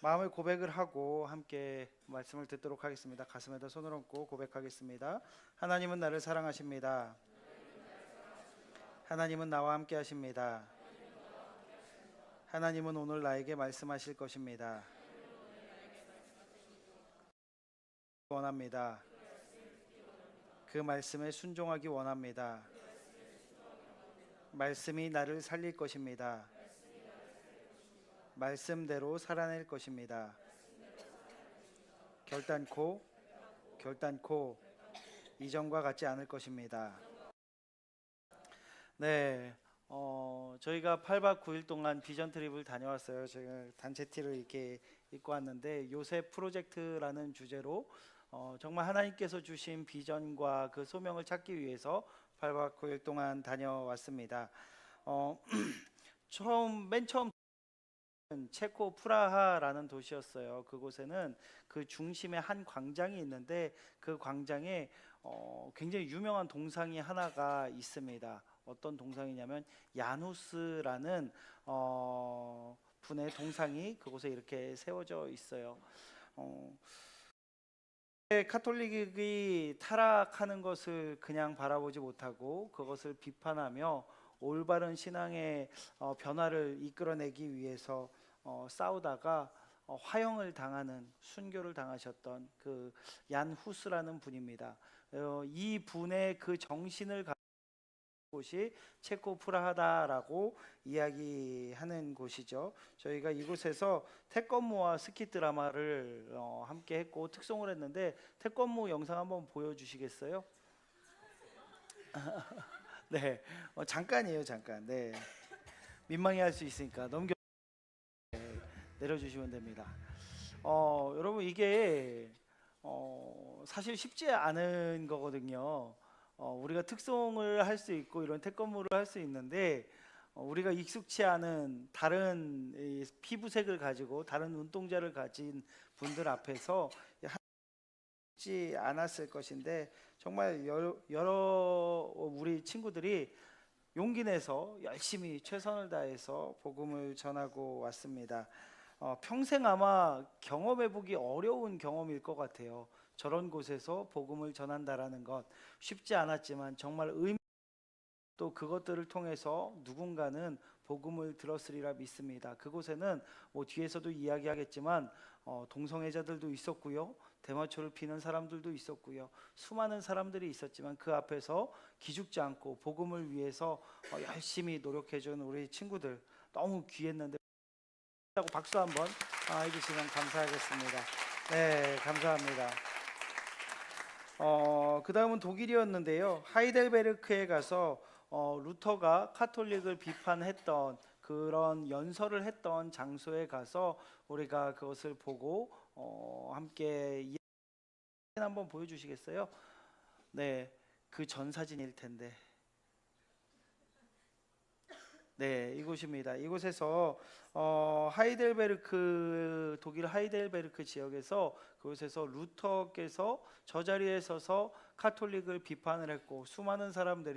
마음의 고백을 하고 함께 말씀을 듣도록 하겠습니다. 가슴에다 손을 얹고 고백하겠습니다. 하나님은 나를 사랑하십니다. 하나님은 나와 함께 하십니다. 하나님은 오늘 나에게 말씀하실 것입니다. 원합니다. 그 말씀에 순종하기 원합니다. 말씀이 나를 살릴 것입니다. 말씀대로 살아낼 것입니다. 결단코 이전과 같지 않을 것입니다. 네, 저희가 8박 9일 동안 비전 트립을 다녀왔어요. 제가 단체 티를 이렇게 입고 왔는데 요셉 프로젝트라는 주제로 정말 하나님께서 주신 비전과 그 소명을 찾기 위해서 8박 9일 동안 다녀왔습니다. 맨 처음 체코 프라하라는 도시였어요. 그곳에는 그 중심에 한 광장이 있는데 그 광장에 굉장히 유명한 동상이 하나가 있습니다. 어떤 동상이냐면 야누스라는 분의 동상이 그곳에 이렇게 세워져 있어요. 카톨릭이 타락하는 것을 그냥 바라보지 못하고 그것을 비판하며 올바른 신앙의 변화를 이끌어내기 위해서 싸우다가 화형을 당하는, 순교를 당하셨던 그 얀 후스라는 분입니다. 이 분의 그 정신을 가진 곳이 체코 프라하다라고 이야기하는 곳이죠. 저희가 이곳에서 태권무와 스키 드라마를 함께 했고 특송을 했는데 태권무 영상 한번 보여주시겠어요? 네, 잠깐이에요, 잠깐. 네, 민망해할 수 있으니까 내려주시면 됩니다. 여러분 이게 사실 쉽지 않은 거거든요. 우리가 특송을 할 수 있고 이런 태권무를 할 수 있는데 우리가 익숙치 않은 다른 피부색을 가지고 다른 눈동자를 가진 분들 앞에서 쉽지 않았을 것인데 정말 여러 우리 친구들이 용기 내서 열심히 최선을 다해서 복음을 전하고 왔습니다. 평생 아마 경험해보기 어려운 경험일 것 같아요. 저런 곳에서 복음을 전한다라는 것 쉽지 않았지만 정말 또 그것들을 통해서 누군가는 복음을 들었으리라 믿습니다. 그곳에는 뭐 뒤에서도 이야기하겠지만 동성애자들도 있었고요, 대마초를 피는 사람들도 있었고요, 수많은 사람들이 있었지만 그 앞에서 기죽지 않고 복음을 위해서 열심히 노력해준 우리 친구들 너무 귀했는데 박수 한번 해주시면 감사하겠습니다. 네, 감사합니다. 그 다음은 독일이었는데요. 하이델베르크에 가서 루터가 카톨릭을 비판했던 그런 연설을 했던 장소에 가서 우리가 그것을 보고 함께 한번 보여주시겠어요? 네, 그 전 사진일 텐데. 네, 이곳입니다. 이곳에서 하이델베르크, 독일 하이델베르크 지역에서 그곳에서 루터께서 저 자리에 서서 카톨릭을 비판을 했고 수많은 사람들이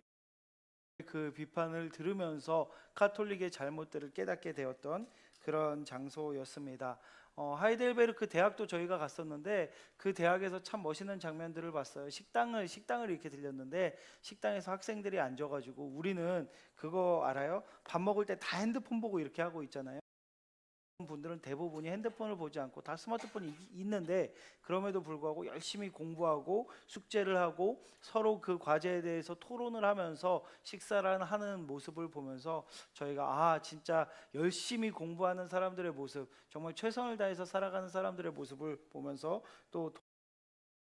그 비판을 들으면서 카톨릭의 잘못들을 깨닫게 되었던 그런 장소였습니다. 하이델베르크 대학도 저희가 갔었는데 그 대학에서 참 멋있는 장면들을 봤어요. 식당을 이렇게 들렸는데 식당에서 학생들이 앉아가지고 우리는 그거 알아요? 밥 먹을 때 다 핸드폰 보고 이렇게 하고 있잖아요. 분들은 대부분이 핸드폰을 보지 않고 다 스마트폰이 있는데 그럼에도 불구하고 열심히 공부하고 숙제를 하고 서로 그 과제에 대해서 토론을 하면서 식사를 하는 모습을 보면서 저희가 진짜 열심히 공부하는 사람들의 모습, 정말 최선을 다해서 살아가는 사람들의 모습을 보면서 또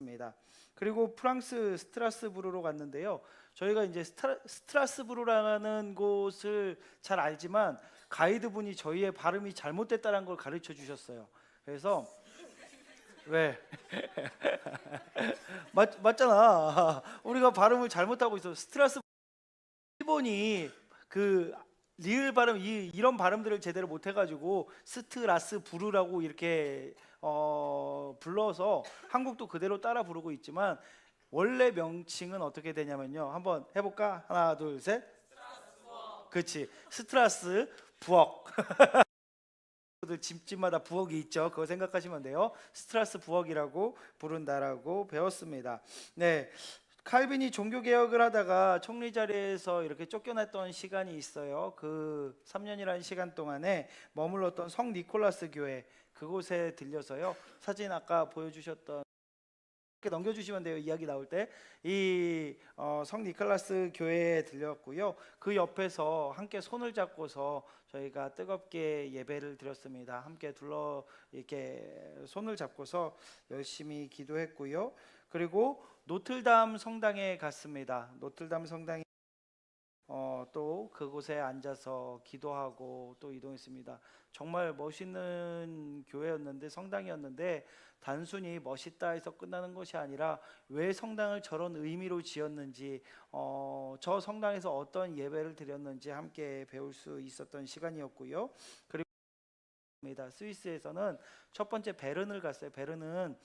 입니다. 그리고 프랑스 스트라스부르로 갔는데요. 저희가 이제 스트라스부르라는 곳을 잘 알지만 가이드분이 저희의 발음이 잘못됐다는 걸 가르쳐 주셨어요. 그래서 왜 맞잖아. 우리가 발음을 잘못하고 있어. 스트라스 일본이 그 리을 발음 이런 발음들을 제대로 못 해가지고 스트라스부르라고 이렇게 불러서 한국도 그대로 따라 부르고 있지만 원래 명칭은 어떻게 되냐면요. 한번 해볼까? 하나, 둘, 셋. 그렇지. 스트라스 부엌. 친구들 집집마다 부엌이 있죠. 그거 생각하시면 돼요. 스트라스 부엌이라고 부른다라고 배웠습니다. 네. 칼빈이 종교 개혁을 하다가 총리 자리에서 이렇게 쫓겨났던 시간이 있어요. 그 3년이라는 시간 동안에 머물렀던 성 니콜라스 교회, 그곳에 들려서요. 사진 아까 보여주셨던, 이렇게 넘겨주시면 돼요. 이야기 나올 때 이 성 니콜라스 교회에 들렸고요. 그 옆에서 함께 손을 잡고서 저희가 뜨겁게 예배를 드렸습니다. 함께 둘러 이렇게 손을 잡고서 열심히 기도했고요. 그리고 노틀담 성당에 갔습니다. 노틀담 성당에 또 그곳에 앉아서 기도하고 또 이동했습니다. 정말 멋있는 교회였는데, 성당이었는데, 단순히 멋있다 해서 끝나는 것이 아니라 왜 성당을 저런 의미로 지었는지, 저 성당에서 어떤 예배를 드렸는지 함께 배울 수 있었던 시간이었고요. 그리고 스위스에서는 첫 번째 베른을 갔어요. 베른은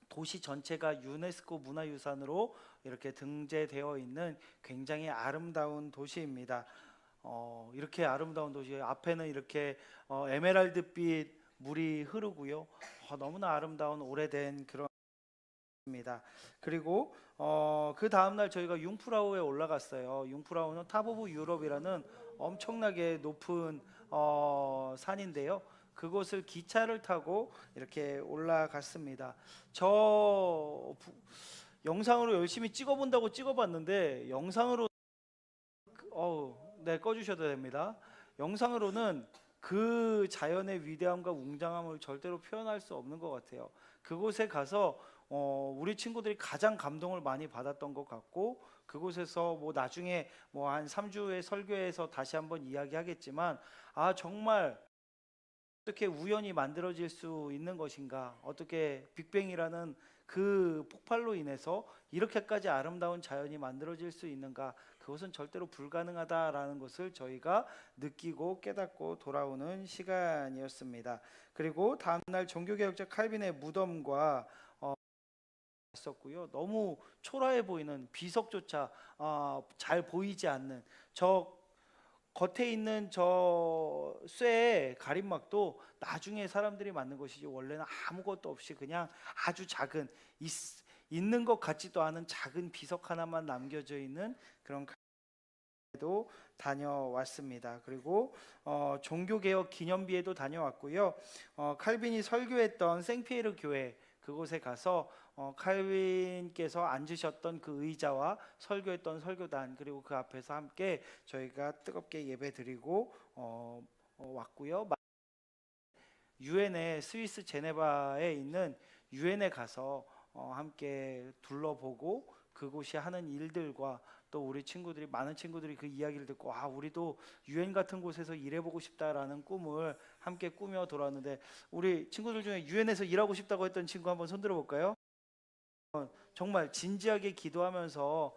도시 전체가 유네스코 문화유산으로 이렇게 등재되어 있는 굉장히 아름다운 도시입니다. 이렇게 아름다운 도시, 앞에는 이렇게 에메랄드빛 물이 흐르고요. 너무나 아름다운 오래된 그런 입니다. 그리고 그 다음날 저희가 융프라우에 올라갔어요. 융프라우는 탑 오브 유럽이라는 엄청나게 높은 산인데요. 그곳을 기차를 타고 이렇게 올라갔습니다. 영상으로 열심히 찍어본다고 찍어봤는데, 영상으로 네, 꺼주셔도 됩니다. 영상으로는 그 자연의 위대함과 웅장함을 절대로 표현할 수 없는 것 같아요. 그곳에 가서 우리 친구들이 가장 감동을 많이 받았던 것 같고, 그곳에서 뭐 나중에 뭐 한 3주의 설교에서 다시 한번 이야기하겠지만, 정말 어떻게 우연히 만들어질 수 있는 것인가, 어떻게 빅뱅이라는 그 폭발로 인해서 이렇게까지 아름다운 자연이 만들어질 수 있는가, 그것은 절대로 불가능하다라는 것을 저희가 느끼고 깨닫고 돌아오는 시간이었습니다. 그리고 다음날 종교개혁자 칼빈의 무덤과 있었고요. 너무 초라해 보이는, 비석조차 잘 보이지 않는 저 겉에 있는 저 쇠의 가림막도 나중에 사람들이 만든 것이지, 원래는 아무것도 없이 그냥 아주 작은, 있는 것 같지도 않은 작은 비석 하나만 남겨져 있는 그런 도 다녀왔습니다. 그리고 종교개혁 기념비에도 다녀왔고요. 칼빈이 설교했던 생피에르 교회, 그곳에 가서 칼빈께서 앉으셨던 그 의자와 설교했던 설교단, 그리고 그 앞에서 함께 저희가 뜨겁게 예배드리고 왔고요. 유엔의 스위스 제네바에 있는 유엔에 가서 함께 둘러보고 그곳이 하는 일들과 또 우리 친구들이, 많은 친구들이 그 이야기를 듣고 우리도 유엔 같은 곳에서 일해보고 싶다라는 꿈을 함께 꾸며 돌아왔는데, 우리 친구들 중에 유엔에서 일하고 싶다고 했던 친구 한번 손 들어볼까요? 정말 진지하게 기도하면서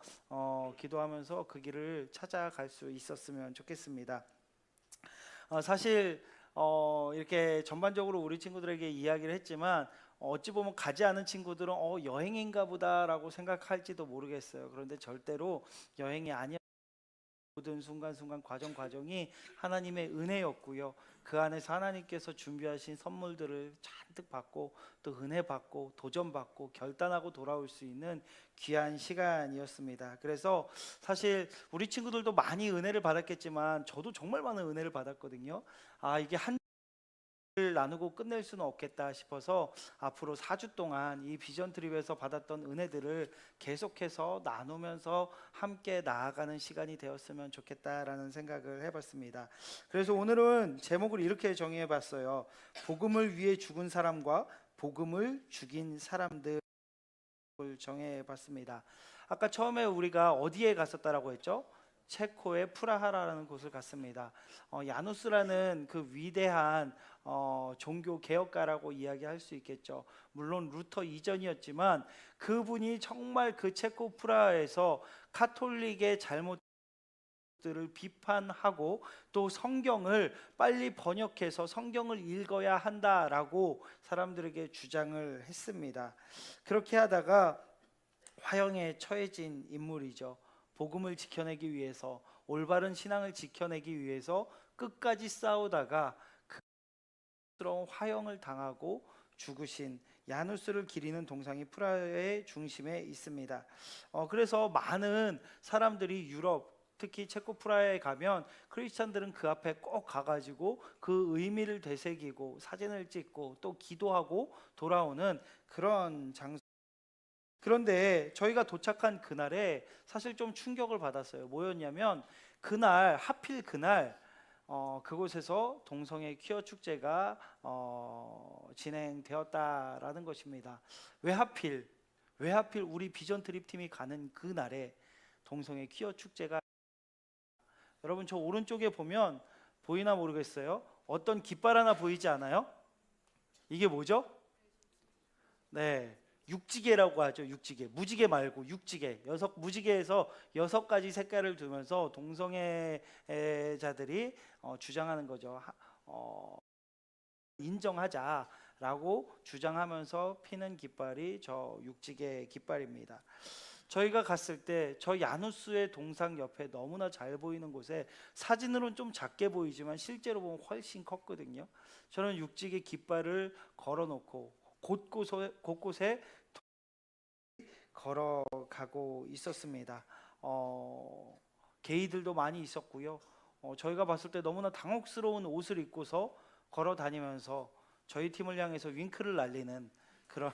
그 길을 찾아갈 수 있었으면 좋겠습니다. 사실 이렇게 전반적으로 우리 친구들에게 이야기를 했지만, 어찌 보면 가지 않은 친구들은 여행인가 보다라고 생각할지도 모르겠어요. 그런데 절대로 여행이 아니야. 모든 순간순간 과정이 하나님의 은혜였고요. 그 안에서 하나님께서 준비하신 선물들을 잔뜩 받고, 또 은혜 받고, 도전 받고, 결단하고 돌아올 수 있는 귀한 시간이었습니다. 그래서 사실 우리 친구들도 많이 은혜를 받았겠지만, 저도 정말 많은 은혜를 받았거든요. 이게 한 나누고 끝낼 수는 없겠다 싶어서 앞으로 4주 동안 이 비전 트립에서 받았던 은혜들을 계속해서 나누면서 함께 나아가는 시간이 되었으면 좋겠다라는 생각을 해봤습니다. 그래서 오늘은 제목을 이렇게 정해 봤어요. 복음을 위해 죽은 사람과 복음을 죽인 사람들을 정해 봤습니다. 아까 처음에 우리가 어디에 갔었다라고 했죠? 체코의 프라하라는 곳을 갔습니다. 야누스라는 그 위대한 종교 개혁가라고 이야기할 수 있겠죠. 물론 루터 이전이었지만 그분이 정말 그 체코 프라하에서 카톨릭의 잘못들을 비판하고, 또 성경을 빨리 번역해서 성경을 읽어야 한다라고 사람들에게 주장을 했습니다. 그렇게 하다가 화형에 처해진 인물이죠. 복음을 지켜내기 위해서, 올바른 신앙을 지켜내기 위해서 끝까지 싸우다가 스러운 화형을 당하고 죽으신 야누스를 기리는 동상이 프라하의 중심에 있습니다. 그래서 많은 사람들이 유럽, 특히 체코 프라하에 가면 크리스찬들은 그 앞에 꼭 가가지고 그 의미를 되새기고 사진을 찍고 또 기도하고 돌아오는 그런 장소. 그런데 저희가 도착한 그날에 사실 좀 충격을 받았어요. 뭐였냐면 그날 하필 그날 그곳에서 동성애 퀴어 축제가 진행되었다라는 것입니다. 왜 하필 우리 비전 트립 팀이 가는 그날에 동성애 퀴어 축제가. 여러분 저 오른쪽에 보면 보이나 모르겠어요. 어떤 깃발 하나 보이지 않아요? 이게 뭐죠? 네, 육지개라고 하죠. 육지개. 무지개 말고 육지개. 무지개에서 6가지 색깔을 두면서 동성애자들이 주장하는 거죠. 인정하자라고 주장하면서 피는 깃발이 저 육지개 깃발입니다. 저희가 갔을 때 저 야누스의 동상 옆에 너무나 잘 보이는 곳에 사진으로는 좀 작게 보이지만 실제로 보면 훨씬 컸거든요. 저는 육지개 깃발을 걸어놓고 곳곳에 걸어가고 있었습니다. 게이들도 많이 있었고요. 저희가 봤을 때 너무나 당혹스러운 옷을 입고서 걸어 다니면서 저희 팀을 향해서 윙크를 날리는 그런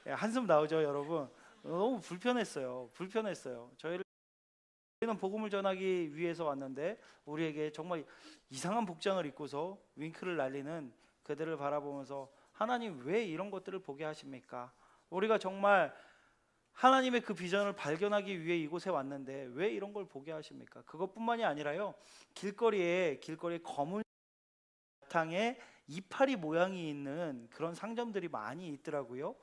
한숨 나오죠, 여러분. 너무 불편했어요. 저희는 복음을 전하기 위해서 왔는데 우리에게 정말 이상한 복장을 입고서 윙크를 날리는 그들을 바라보면서 하나님 왜 이런 것들을 보게 하십니까? 우리가 정말 하나님의 그 비전을 발견하기 위해 이곳에 왔는데 왜 이런 걸 보게 하십니까? 그것뿐만이 아니라요. 길거리에 검은 바탕에 이파리 모양이 있는 그런 상점들이 많이 있더라고요.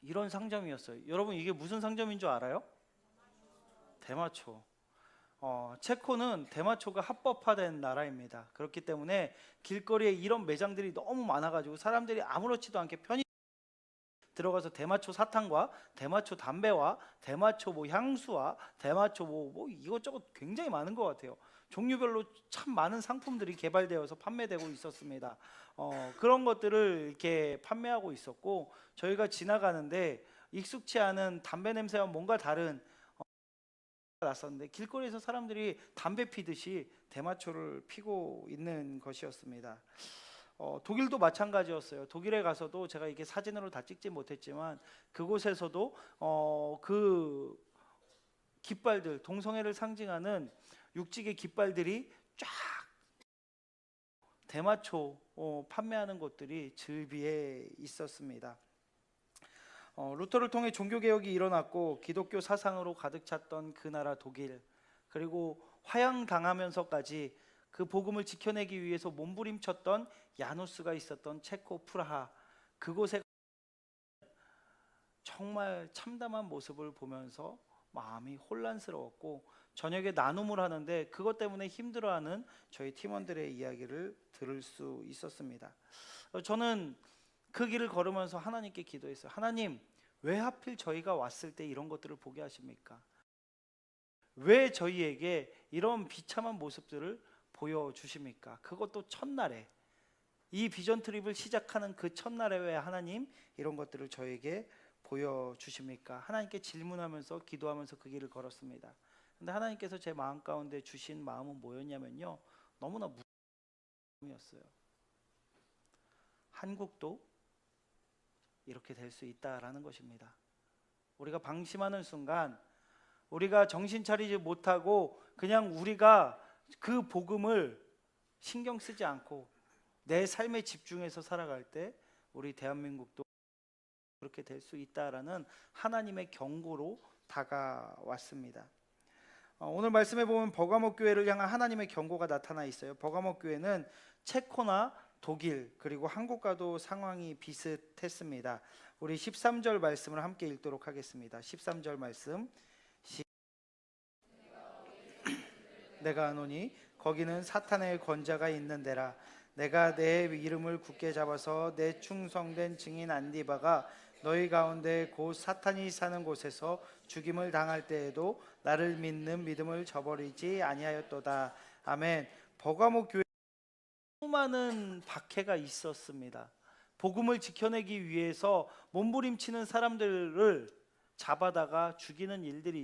이런 상점이었어요. 여러분 이게 무슨 상점인 줄 알아요? 대마초. 체코는 대마초가 합법화된 나라입니다. 그렇기 때문에 길거리에 이런 매장들이 너무 많아가지고 사람들이 아무렇지도 않게 편히 들어가서 대마초 사탕과 대마초 담배와 대마초 뭐 향수와 대마초 뭐 이것저것 굉장히 많은 것 같아요. 종류별로 참 많은 상품들이 개발되어서 판매되고 있었습니다. 그런 것들을 이렇게 판매하고 있었고 저희가 지나가는데 익숙치 않은 담배 냄새와 뭔가 다른 났었는데 길거리에서 사람들이 담배 피듯이 대마초를 피고 있는 것이었습니다. 독일도 마찬가지였어요. 독일에 가서도 제가 이게 사진으로 다 찍지 못했지만 그곳에서도 그 깃발들, 동성애를 상징하는 육지개 깃발들이 쫙 대마초 판매하는 곳들이 즐비해 있었습니다. 루터를 통해 종교개혁이 일어났고 기독교 사상으로 가득 찼던 그 나라 독일, 그리고 화양당하면서까지 그 복음을 지켜내기 위해서 몸부림쳤던 야누스가 있었던 체코 프라하, 그곳에 정말 참담한 모습을 보면서 마음이 혼란스러웠고 저녁에 나눔을 하는데 그것 때문에 힘들어하는 저희 팀원들의 이야기를 들을 수 있었습니다. 저는 그 길을 걸으면서 하나님께 기도했어요. 하나님, 왜 하필 저희가 왔을 때 이런 것들을 보게 하십니까? 왜 저희에게 이런 비참한 모습들을 보여주십니까? 그것도 첫날에, 이 비전 트립을 시작하는 그 첫날에 왜 하나님 이런 것들을 저에게 보여주십니까? 하나님께 질문하면서 기도하면서 그 길을 걸었습니다. 근데 하나님께서 제 마음 가운데 주신 마음은 뭐였냐면요, 너무나 무서움이었어요. 한국도 이렇게 될 수 있다라는 것입니다. 우리가 방심하는 순간, 우리가 정신 차리지 못하고 그냥 우리가 그 복음을 신경 쓰지 않고 내 삶에 집중해서 살아갈 때 우리 대한민국도 그렇게 될 수 있다라는 하나님의 경고로 다가왔습니다. 오늘 말씀에 보면 버가모 교회를 향한 하나님의 경고가 나타나 있어요. 버가모 교회는 체코나 독일 그리고 한국과도 상황이 비슷했습니다. 우리 13절 말씀을 함께 읽도록 하겠습니다. 13절 말씀. 내가 아노니 거기는 사탄의 권자가 있는 데라. 내가 내 이름을 굳게 잡아서 내 충성된 증인 안디바가 너희 가운데 곧 사탄이 사는 곳에서 죽임을 당할 때에도 나를 믿는 믿음을 저버리지 아니하였도다. 아멘. 버가모 교회 수많은 박해가 있었습니다. 복음을 지켜내기 위해서 몸부림치는 사람들을 잡아다가 죽이는 일들이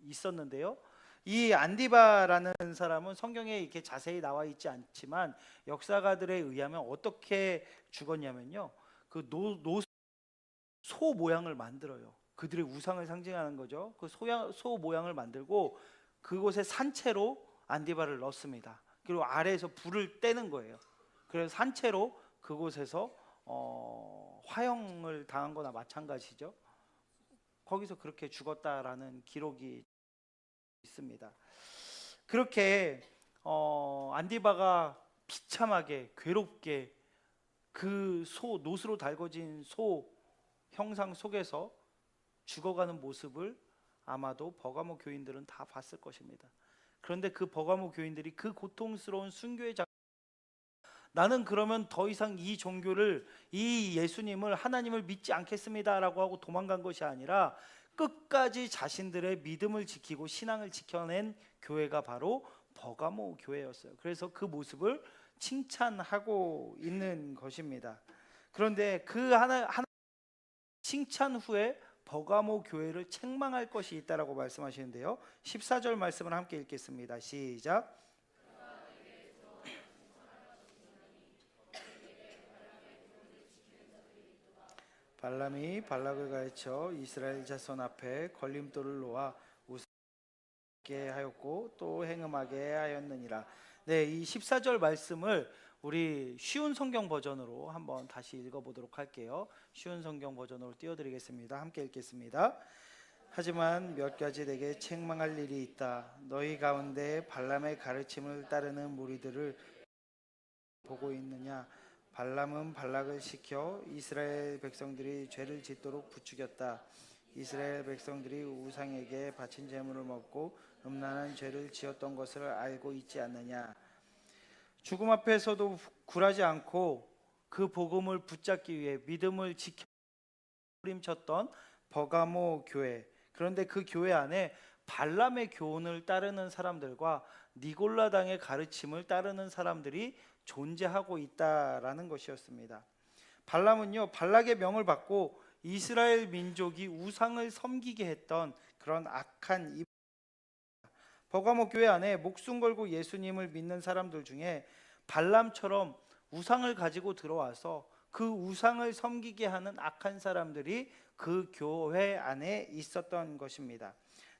있었는데요. 이 안디바라는 사람은 성경에 이렇게 자세히 나와 있지 않지만 역사가들에 의하면 어떻게 죽었냐면요, 그 소 모양을 만들어요. 그들의 우상을 상징하는 거죠. 그 소 모양을 만들고 그곳에 산채로 안디바를 넣습니다. 그리고 아래에서 불을 떼는 거예요. 그래서 산채로 그곳에서 화형을 당한 거나 마찬가지죠. 거기서 그렇게 죽었다라는 기록이 있습니다. 그렇게 안디바가 비참하게 괴롭게 그 노스로 달궈진 소 형상 속에서 죽어가는 모습을 아마도 버가모 교인들은 다 봤을 것입니다. 그런데 그 버가모 교인들이 그 고통스러운 순교의 나는 그러면 더 이상 이 종교를, 이 예수님을, 하나님을 믿지 않겠습니다라고 하고 도망간 것이 아니라 끝까지 자신들의 믿음을 지키고 신앙을 지켜낸 교회가 바로 버가모 교회였어요. 그래서 그 모습을 칭찬하고 있는 것입니다. 그런데 그 하나 칭찬 후에 버가모 교회를 책망할 것이 있다라고 말씀하시는데요. 14절 말씀을 함께 읽겠습니다. 시작. 발람이 발락을 가르쳐 이스라엘 자손 앞에 걸림돌을 놓아 웃게 하였고 또 행음하게 하였느니라. 네, 이 14절 말씀을 우리 쉬운 성경 버전으로 한번 다시 읽어보도록 할게요. 쉬운 성경 버전으로 띄워드리겠습니다. 함께 읽겠습니다. 하지만 몇 가지 내게 책망할 일이 있다. 너희 가운데 발람의 가르침을 따르는 무리들을 보고 있느냐? 발람은 발락을 시켜 이스라엘 백성들이 죄를 짓도록 부추겼다. 이스라엘 백성들이 우상에게 바친 제물을 먹고 음란한 죄를 지었던 것을 알고 있지 않느냐? 죽음 앞에서도 굴하지 않고 그 복음을 붙잡기 위해 믿음을 지켜 부림쳤던 버가모 교회. 그런데 그 교회 안에 발람의 교훈을 따르는 사람들과 니골라당의 가르침을 따르는 사람들이 존재하고 있다라는 것이었습니다. 발람은요, 발락의 명을 받고 이스라엘 민족이 우상을 섬기게 했던 그런 악한 버가모 교회 안에 목숨 걸고 예수님을 믿는 사람들 중에 발람처럼 우상을 가지고 들어와서 그 우상을 섬기게 하는 악한 사람들이 그 교회 안에 있었던 것입니다.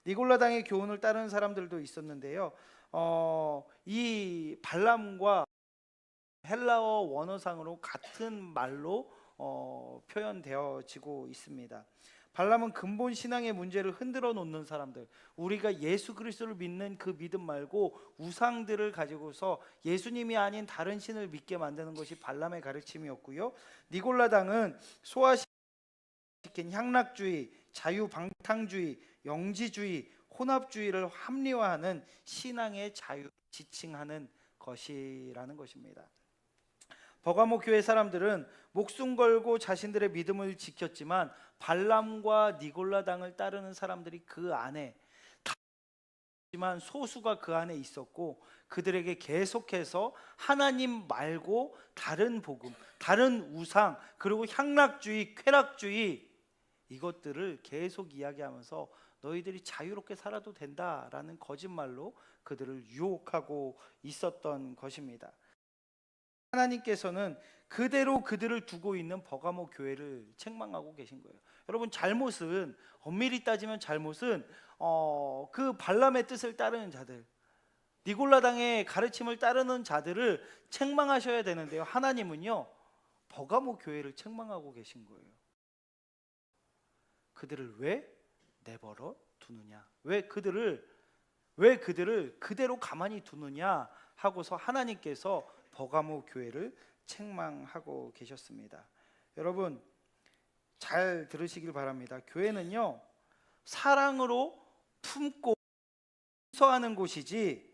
니골라당의 교훈을 따르는 사람들도 있었는데요. 이 발람과 헬라어 원어상으로 같은 말로 표현되어지고 있습니다. 발람은 근본 신앙의 문제를 흔들어 놓는 사람들, 우리가 예수 그리스도를 믿는 그 믿음 말고 우상들을 가지고서 예수님이 아닌 다른 신을 믿게 만드는 것이 발람의 가르침이었고요. 니골라당은 소화시킨 향락주의, 자유방탕주의, 영지주의, 혼합주의를 합리화하는 신앙의 자유를 지칭하는 것이라는 것입니다. 버가모 교회 사람들은 목숨 걸고 자신들의 믿음을 지켰지만 발람과 니골라당을 따르는 사람들이 그 안에 다지만 소수가 그 안에 있었고 그들에게 계속해서 하나님 말고 다른 복음, 다른 우상, 그리고 향락주의, 쾌락주의 이것들을 계속 이야기하면서 너희들이 자유롭게 살아도 된다라는 거짓말로 그들을 유혹하고 있었던 것입니다. 하나님께서는 그대로 그들을 두고 있는 버가모 교회를 책망하고 계신 거예요. 여러분, 잘못은 엄밀히 따지면 잘못은 그 발람의 뜻을 따르는 자들, 니골라당의 가르침을 따르는 자들을 책망하셔야 되는데요. 하나님은요, 버가모 교회를 책망하고 계신 거예요. 그들을 왜 내버려 두느냐? 왜 그들을 그대로 가만히 두느냐 하고서 하나님께서 버가모 교회를 책망하고 계셨습니다. 여러분, 잘 들으시길 바랍니다. 교회는요, 사랑으로 품고 용서하는 곳이지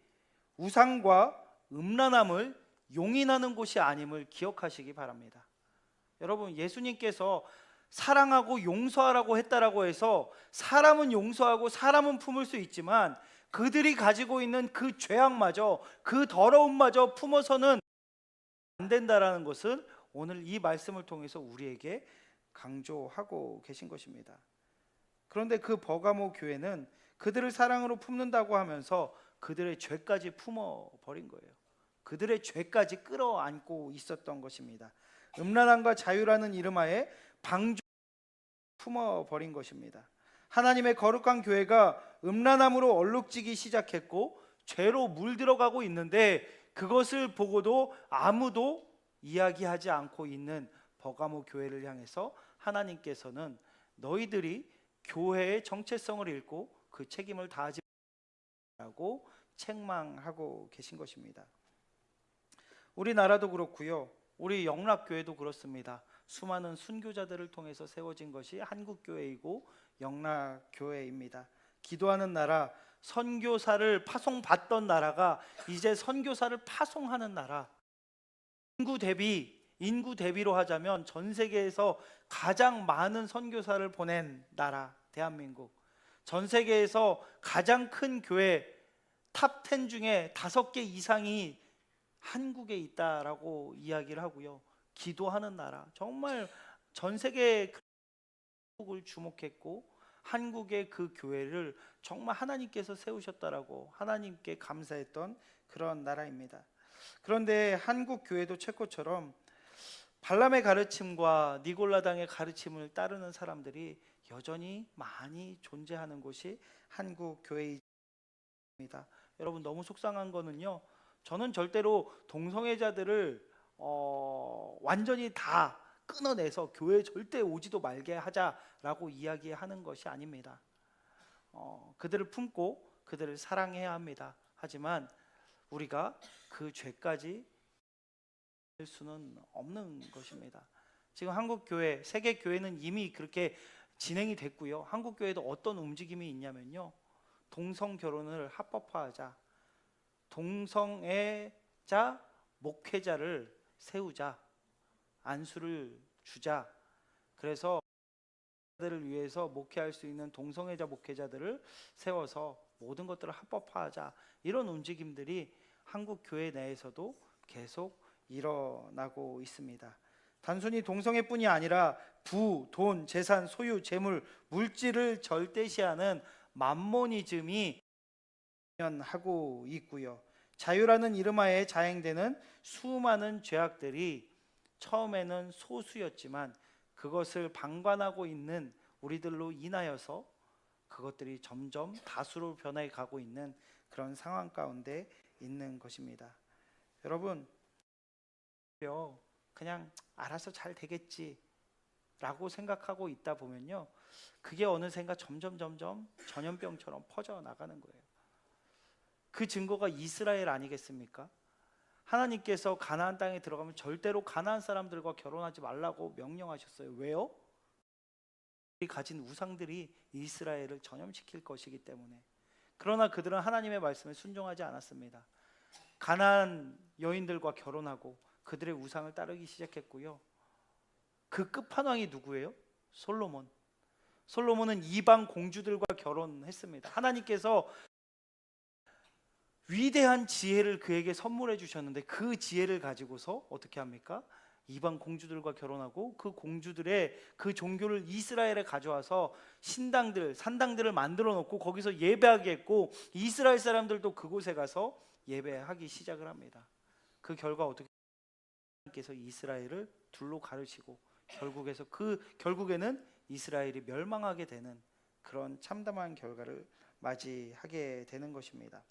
우상과 음란함을 용인하는 곳이 아님을 기억하시기 바랍니다. 여러분, 예수님께서 사랑하고 용서하라고 했다라고 해서 사람은 용서하고 사람은 품을 수 있지만 그들이 가지고 있는 그 죄악마저, 그 더러움마저 품어서는 안 된다라는 것을 오늘 이 말씀을 통해서 우리에게 강조하고 계신 것입니다. 그런데 그 버가모 교회는 그들을 사랑으로 품는다고 하면서 그들의 죄까지 품어버린 거예요. 그들의 죄까지 끌어안고 있었던 것입니다. 음란함과 자유라는 이름하에 방주 품어버린 것입니다. 하나님의 거룩한 교회가 음란함으로 얼룩지기 시작했고 죄로 물들어가고 있는데 그것을 보고도 아무도 이야기하지 않고 있는 버가모 교회를 향해서 하나님께서는 너희들이 교회의 정체성을 잃고 그 책임을 다하지 말라고 책망하고 계신 것입니다. 우리나라도 그렇고요. 우리 영락교회도 그렇습니다. 수많은 순교자들을 통해서 세워진 것이 한국교회이고 영락교회입니다. 기도하는 나라, 선교사를 파송받던 나라가 이제 선교사를 파송하는 나라. 인구 대비로 하자면 전 세계에서 가장 많은 선교사를 보낸 나라 대한민국. 전 세계에서 가장 큰 교회 탑 10 중에 5개 이상이 한국에 있다라고 이야기를 하고요. 기도하는 나라. 정말 전 세계 한국을 주목했고 한국의 그 교회를 정말 하나님께서 세우셨다라고 하나님께 감사했던 그런 나라입니다. 그런데 한국 교회도 체코처럼 발람의 가르침과 니골라당의 가르침을 따르는 사람들이 여전히 많이 존재하는 곳이 한국 교회입니다. 여러분 너무 속상한 거는요. 저는 절대로 동성애자들을 완전히 다 끊어내서 교회에 절대 오지도 말게 하자라고 이야기하는 것이 아닙니다. 그들을 품고 그들을 사랑해야 합니다. 하지만 우리가 그 죄까지 할 수는 없는 것입니다. 지금 한국 교회, 세계 교회는 이미 그렇게 진행이 됐고요. 한국 교회도 어떤 움직임이 있냐면요. 동성 결혼을 합법화하자. 동성애자 목회자를 세우자. 안수를 주자. 그래서 그들을 위해서 목회할 수 있는 동성애자 목회자들을 세워서 모든 것들을 합법화하자. 이런 움직임들이 한국 교회 내에서도 계속 일어나고 있습니다. 단순히 동성애뿐이 아니라 부, 돈, 재산, 소유, 재물, 물질을 절대시하는 맘모니즘이 하고 있고요. 자유라는 이름하에 자행되는 수많은 죄악들이 처음에는 소수였지만 그것을 방관하고 있는 우리들로 인하여서 그것들이 점점 다수로 변해 가고 있는 그런 상황 가운데 있는 것입니다. 여러분, 그냥 알아서 잘 되겠지 라고 생각하고 있다 보면요, 그게 어느샌가 점점 전염병처럼 퍼져나가는 거예요. 그 증거가 이스라엘 아니겠습니까? 하나님께서 가나안 땅에 들어가면 절대로 가나안 사람들과 결혼하지 말라고 명령하셨어요. 왜요? 그들이 가진 우상들이 이스라엘을 전염시킬 것이기 때문에. 그러나 그들은 하나님의 말씀에 순종하지 않았습니다. 가나안 여인들과 결혼하고 그들의 우상을 따르기 시작했고요. 그 끝판왕이 누구예요? 솔로몬. 솔로몬은 이방 공주들과 결혼했습니다. 하나님께서 위대한 지혜를 그에게 선물해 주셨는데 그 지혜를 가지고서 어떻게 합니까? 이방 공주들과 결혼하고 그 공주들의 그 종교를 이스라엘에 가져와서 신당들, 산당들을 만들어 놓고 거기서 예배하게 했고 이스라엘 사람들도 그곳에 가서 예배하기 시작을 합니다. 그 결과 어떻게 하나님께서 이스라엘을 둘로 가르시고 결국에는 이스라엘이 멸망하게 되는 그런 참담한 결과를 맞이하게 되는 것입니다.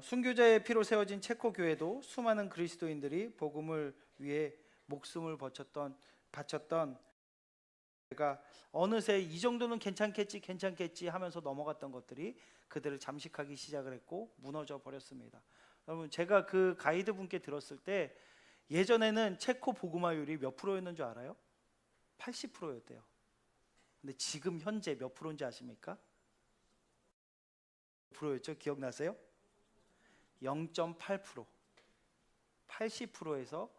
순교자의 피로 세워진 체코 교회도 수많은 그리스도인들이 복음을 위해 목숨을 바쳤던 가 어느새 이 정도는 괜찮겠지 하면서 넘어갔던 것들이 그들을 잠식하기 시작을 했고 무너져 버렸습니다. 여러분, 제가 그 가이드 분께 들었을 때 예전에는 체코 복음화율이 몇 프로였는 줄 알아요? 80%였대요. 근데 지금 현재 몇 프로인지 아십니까? 몇 프로였죠? 기억나세요? 0.8%. 80%에서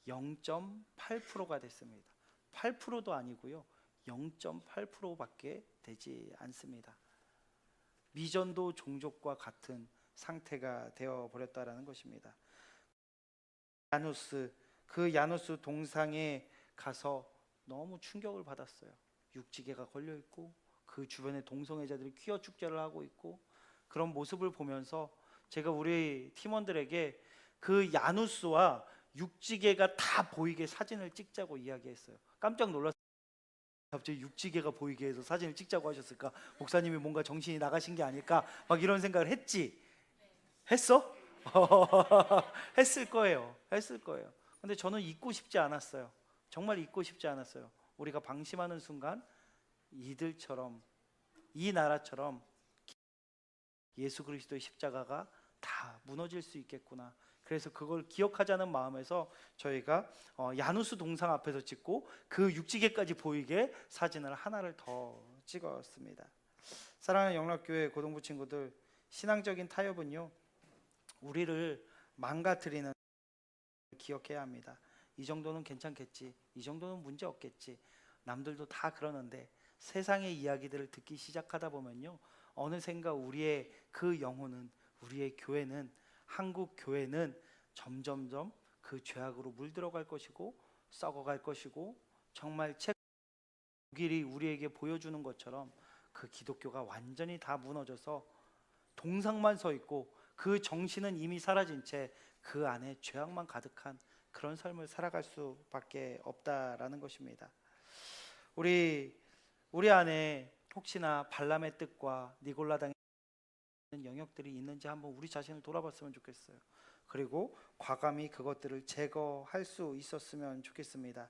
0.8%가 됐습니다. 8%도 아니고요. 0.8%밖에 되지 않습니다. 미전도 종족과 같은 상태가 되어 버렸다라는 것입니다. 야누스, 그 야누스 동상에 가서 너무 충격을 받았어요. 육지개가 걸려 있고 그 주변에 동성애자들이 퀴어 축제를 하고 있고, 그런 모습을 보면서 제가 우리 팀원들에게 그 야누스와 육지개가 다 보이게 사진을 찍자고 이야기했어요. 깜짝 놀랐어요. 갑자기 육지개가 보이게 해서 사진을 찍자고 하셨을까? 목사님이 뭔가 정신이 나가신 게 아닐까? 막 이런 생각을 했지. 했어? 했을 거예요. 했을 거예요. 근데 저는 잊고 싶지 않았어요. 정말 잊고 싶지 않았어요. 우리가 방심하는 순간 이들처럼, 이 나라처럼 예수 그리스도의 십자가가 다 무너질 수 있겠구나. 그래서 그걸 기억하자는 마음에서 저희가 야누스 동상 앞에서 찍고 그 육지개까지 보이게 사진을 하나를 더 찍었습니다. 사랑하는 영락교회 고등부 친구들, 신앙적인 타협은요, 우리를 망가뜨리는 기억해야 합니다. 이 정도는 괜찮겠지, 이 정도는 문제 없겠지, 남들도 다 그러는데, 세상의 이야기들을 듣기 시작하다 보면요, 어느샌가 우리의 그 영혼은, 우리의 교회는, 한국 교회는 점점점 그 죄악으로 물들어갈 것이고 썩어갈 것이고, 정말 책 독일이 우리에게 보여주는 것처럼 그 기독교가 완전히 다 무너져서 동상만 서 있고 그 정신은 이미 사라진 채 그 안에 죄악만 가득한 그런 삶을 살아갈 수밖에 없다라는 것입니다. 우리 안에 혹시나 발람의 뜻과 니골라당의 영역들이 있는지 한번 우리 자신을 돌아봤으면 좋겠어요. 그리고 과감히 그것들을 제거할 수 있었으면 좋겠습니다.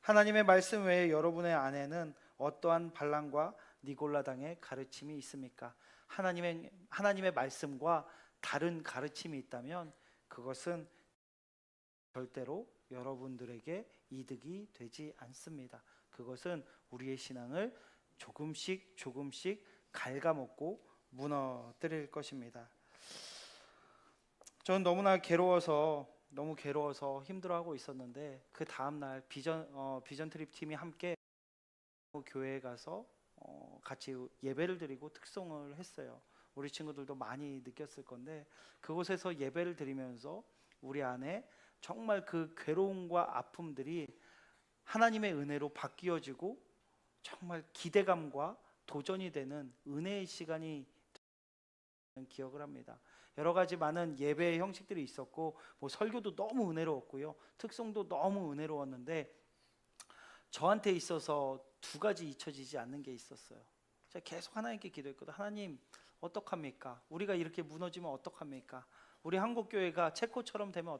하나님의 말씀 외에 여러분의 안에는 어떠한 발람과 니골라당의 가르침이 있습니까? 하나님의 말씀과 다른 가르침이 있다면 그것은 절대로 여러분들에게 이득이 되지 않습니다. 그것은 우리의 신앙을 조금씩 갉아먹고 무너뜨릴 것입니다. 전 너무 괴로워서 힘들어하고 있었는데, 그 다음날 비전 트립 팀이 함께 교회에 가서 같이 예배를 드리고 특송을 했어요. 우리 친구들도 많이 느꼈을 건데, 그곳에서 예배를 드리면서 우리 안에 정말 그 괴로움과 아픔들이 하나님의 은혜로 바뀌어지고 정말 기대감과 도전이 되는 은혜의 시간이 기억을 합니다. 여러 가지 많은 예배의 형식들이 있었고, 설교도 너무 은혜로웠고요, 특송도 너무 은혜로웠는데, 저한테 있어서 두 가지 잊혀지지 않는 게 있었어요. 제가 계속 하나님께 기도했거든요. 하나님, 어떡합니까? 우리가 이렇게 무너지면 어떡합니까? 우리 한국교회가 체코처럼 되면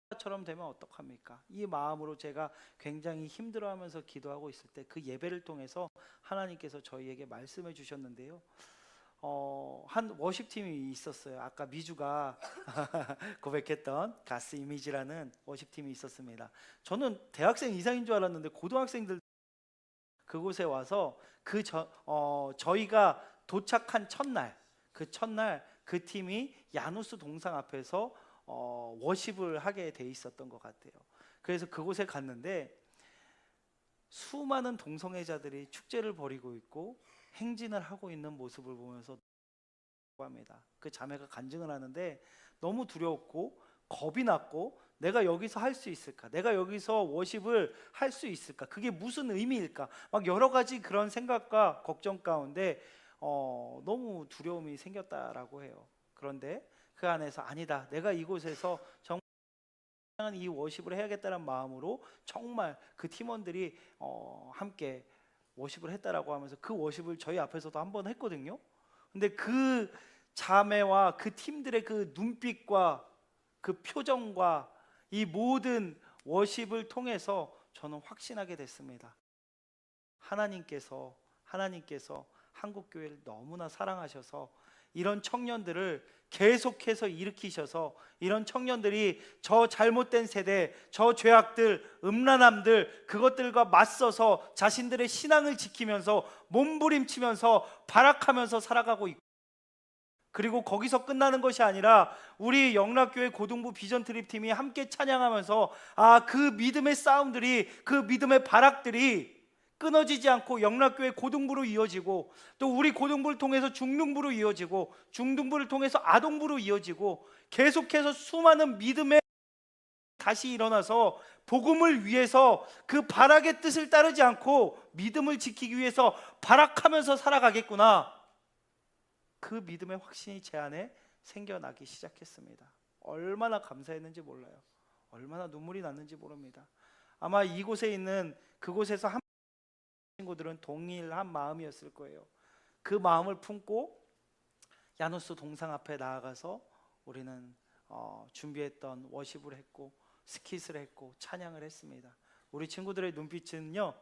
어떡합니까? 이 마음으로 제가 굉장히 힘들어하면서 기도하고 있을 때, 그 예배를 통해서 하나님께서 저희에게 말씀해 주셨는데요, 한 워십팀이 있었어요. 아까 미주가 고백했던 가스 이미지라는 워십팀이 있었습니다. 저는 대학생 이상인 줄 알았는데 고등학생들 그곳에 와서 저희가 도착한 첫날 그 팀이 야누스 동상 앞에서 워십을 하게 돼 있었던 것 같아요. 그래서 그곳에 갔는데 수많은 동성애자들이 축제를 벌이고 있고 행진을 하고 있는 모습을 보면서 합니다. 그 자매가 간증을 하는데 너무 두려웠고 겁이 났고, 내가 여기서 할 수 있을까? 내가 여기서 워십을 할 수 있을까? 그게 무슨 의미일까? 막 여러 가지 그런 생각과 걱정 가운데 너무 두려움이 생겼다라고 해요. 그런데 그 안에서 아니다, 내가 이곳에서 정말 이 워십을 해야겠다는 마음으로 정말 그 팀원들이 함께 워십을 했다라고 하면서 그 워십을 저희 앞에서도 한번 했거든요. 근데 그 자매와 그 팀들의 그 눈빛과 그 표정과 이 모든 워십을 통해서 저는 확신하게 됐습니다. 하나님께서 한국 교회를 너무나 사랑하셔서 이런 청년들을 계속해서 일으키셔서, 이런 청년들이 저 잘못된 세대, 저 죄악들, 음란함들, 그것들과 맞서서 자신들의 신앙을 지키면서 몸부림치면서 발악하면서 살아가고 있고, 그리고 거기서 끝나는 것이 아니라 우리 영락교회 고등부 비전 트립 팀이 함께 찬양하면서 그 믿음의 싸움들이, 그 믿음의 발악들이 끊어지지 않고 영락교회 고등부로 이어지고, 또 우리 고등부를 통해서 중등부로 이어지고, 중등부를 통해서 아동부로 이어지고, 계속해서 수많은 믿음의 다시 일어나서 복음을 위해서 그 바락의 뜻을 따르지 않고 믿음을 지키기 위해서 발악하면서 살아가겠구나. 그 믿음의 확신이 제 안에 생겨나기 시작했습니다. 얼마나 감사했는지 몰라요. 얼마나 눈물이 났는지 모릅니다. 아마 이곳에 있는 그곳에서 한 친구들은 동일한 마음이었을 거예요. 그 마음을 품고 야누스 동상 앞에 나아가서 우리는 준비했던 워십을 했고 스킷을 했고 찬양을 했습니다. 우리 친구들의 눈빛은요,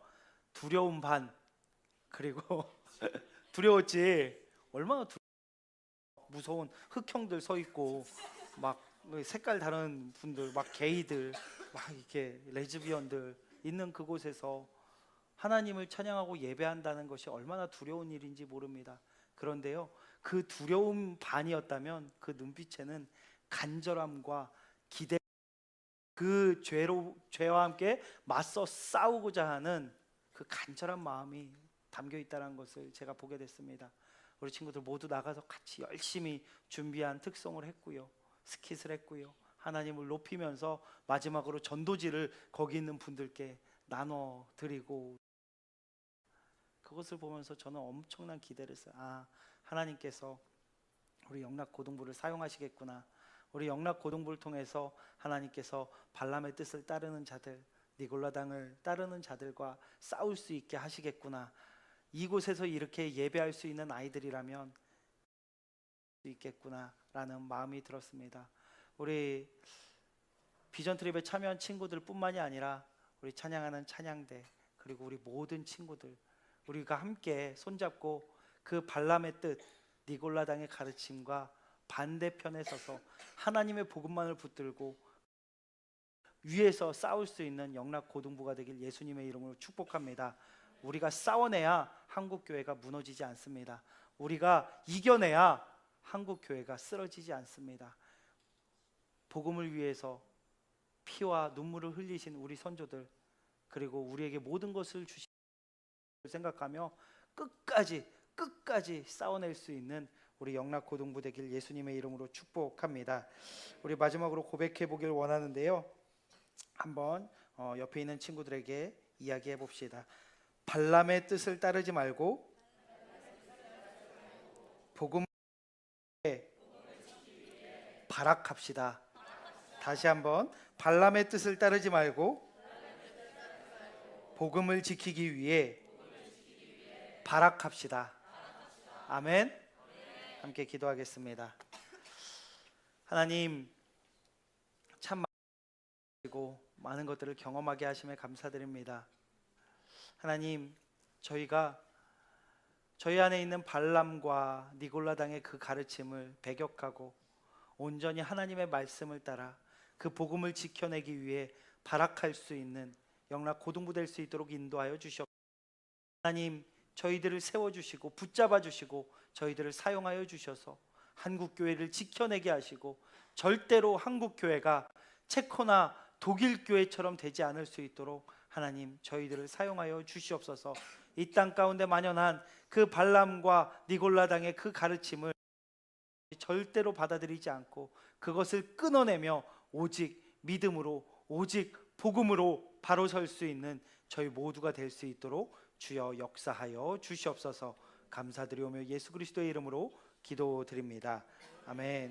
두려움 반, 그리고 두려웠지. 얼마나 무서운 흑형들 서 있고 막 색깔 다른 분들, 막 게이들, 막 이렇게 레즈비언들 있는 그곳에서 하나님을 찬양하고 예배한다는 것이 얼마나 두려운 일인지 모릅니다. 그런데요, 그 두려움 반이었다면 그 눈빛에는 간절함과 기대, 그 죄와 함께 맞서 싸우고자 하는 그 간절한 마음이 담겨 있다는 것을 제가 보게 됐습니다. 우리 친구들 모두 나가서 같이 열심히 준비한 특송을 했고요, 스킷을 했고요, 하나님을 높이면서 마지막으로 전도지를 거기 있는 분들께 나눠 드리고, 그것을 보면서 저는 엄청난 기대를 했어요. 아, 하나님께서 우리 영락고등부를 사용하시겠구나. 우리 영락고등부를 통해서 하나님께서 발람의 뜻을 따르는 자들, 니골라당을 따르는 자들과 싸울 수 있게 하시겠구나. 이곳에서 이렇게 예배할 수 있는 아이들이라면 수 있겠구나라는 마음이 들었습니다. 우리 비전 트립에 참여한 친구들 뿐만이 아니라 우리 찬양하는 찬양대, 그리고 우리 모든 친구들, 우리가 함께 손잡고 그 발람의 뜻, 니골라당의 가르침과 반대편에 서서 하나님의 복음만을 붙들고 위에서 싸울 수 있는 영락고등부가 되길 예수님의 이름으로 축복합니다. 우리가 싸워내야 한국교회가 무너지지 않습니다. 우리가 이겨내야 한국교회가 쓰러지지 않습니다. 복음을 위해서 피와 눈물을 흘리신 우리 선조들, 그리고 우리에게 모든 것을 주신 생각하며 끝까지 싸워낼 수 있는 우리 영락고등부 되길 예수님의 이름으로 축복합니다. 우리 마지막으로 고백해 보길 원하는데요, 한번 옆에 있는 친구들에게 이야기해 봅시다. 발람의 뜻을 따르지 말고 복음에 발악합시다. 다시 한번, 발람의 뜻을 따르지 말고 복음을 지키기 위해 발악합시다. 아멘. 함께 기도하겠습니다. 하나님, 참 많은 것들을 경험하게 하심에 감사드립니다. 하나님, 저희가 저희 안에 있는 발람과 니골라당의 그 가르침을 배격하고 온전히 하나님의 말씀을 따라 그 복음을 지켜내기 위해 발악할 수 있는 영락고등부 될 수 있도록 인도하여 주시옵소서. 하나님, 저희들을 세워주시고 붙잡아 주시고 저희들을 사용하여 주셔서 한국교회를 지켜내게 하시고 절대로 한국교회가 체코나 독일교회처럼 되지 않을 수 있도록 하나님, 저희들을 사용하여 주시옵소서. 이 땅 가운데 만연한 그 발람과 니골라당의 그 가르침을 절대로 받아들이지 않고 그것을 끊어내며 오직 믿음으로, 오직 복음으로 바로 설 수 있는 저희 모두가 될 수 있도록 주여 역사하여 주시옵소서. 감사드리오며 예수 그리스도의 이름으로 기도드립니다. 아멘.